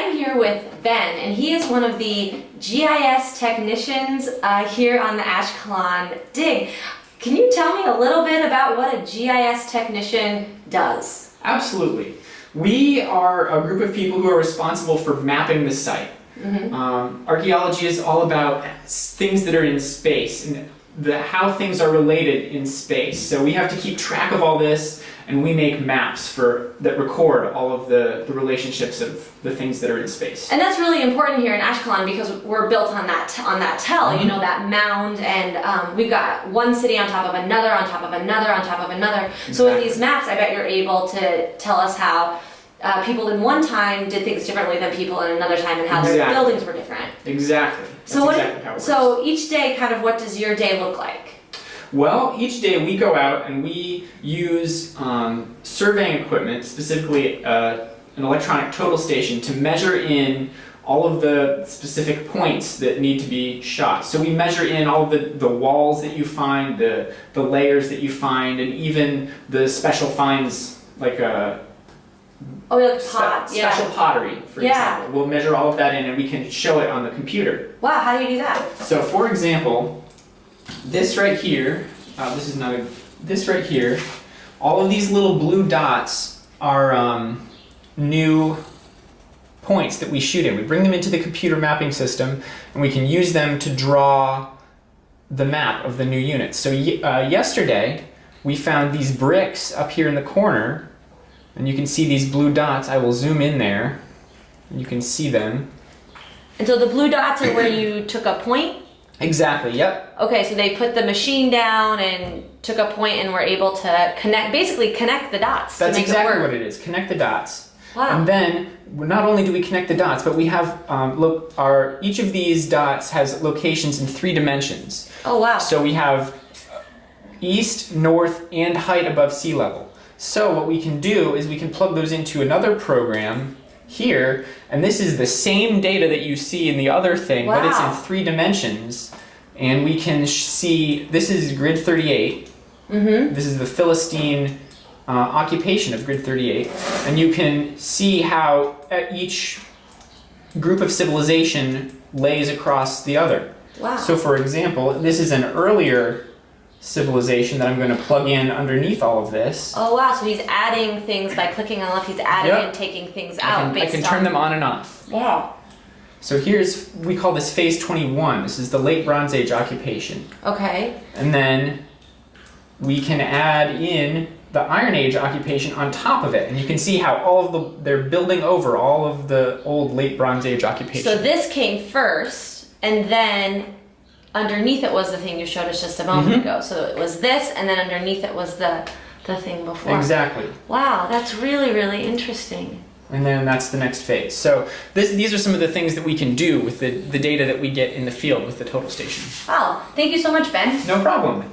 I'm here with Ben, and he is one of the GIS technicians here on the Ashkelon dig. Can you tell me a little bit about what a GIS technician does? Absolutely. We are a group of people who are responsible for mapping the site. Archaeology is all about things that are in space and how things are related in space. So we have to keep track of all this, and we make maps that record all of the relationships of the things that are in space. And that's really important here in Ashkelon because we're built on that tell, you know, that mound, and we've got one city on top of another, on top of another, on top of another. Exactly. So with these maps, I bet you're able to tell us how people in one time did things differently than people in another time, and how their buildings were different. Exactly. So each day, kind of, what does your day look like? Well, each day we go out and we use surveying equipment, specifically an electronic total station, to measure in all of the specific points that need to be shot. So we measure in all of the walls that you find, the layers that you find, and even the special finds like special pottery, for example. We'll measure all of that in, and we can show it on the computer. Wow, how do you do that? So, for example, this right here, this right here, all of these little blue dots are new points that we shoot in. We bring them into the computer mapping system, and we can use them to draw the map of the new units. So yesterday, we found these bricks up here in the corner, and you can see these blue dots. I will zoom in there, and you can see them. And so the blue dots are where you took a point? Exactly, yep. Okay, so they put the machine down and took a point and were able to basically connect the dots. That's exactly what it is, connect the dots. Wow. And then, not only do we connect the dots, but we have, each of these dots has locations in 3 dimensions. Oh, wow. So we have east, north, and height above sea level. So what we can do is we can plug those into another program here, and this is the same data that you see in the other thing, but it's in 3 dimensions, and we can see, this is grid 38. This is the Philistine occupation of grid 38, and you can see how each group of civilization lays across the other. Wow. So for example, this is an earlier civilization that I'm going to plug in underneath all of this. Oh wow, so he's adding things by clicking on left, he's adding and taking things out. I can turn them on and off. Wow. So we call this phase 21. This is the late Bronze Age occupation. Okay. And then we can add in the Iron Age occupation on top of it. And you can see how they're building over all of the old late Bronze Age occupation. So this came first, and then underneath it was the thing you showed us just a moment ago. So it was this, and then underneath it was the thing before. Exactly. Wow, that's really, really interesting. And then that's the next phase. So these are some of the things that we can do with the data that we get in the field with the total station. Wow, thank you so much, Ben. No problem.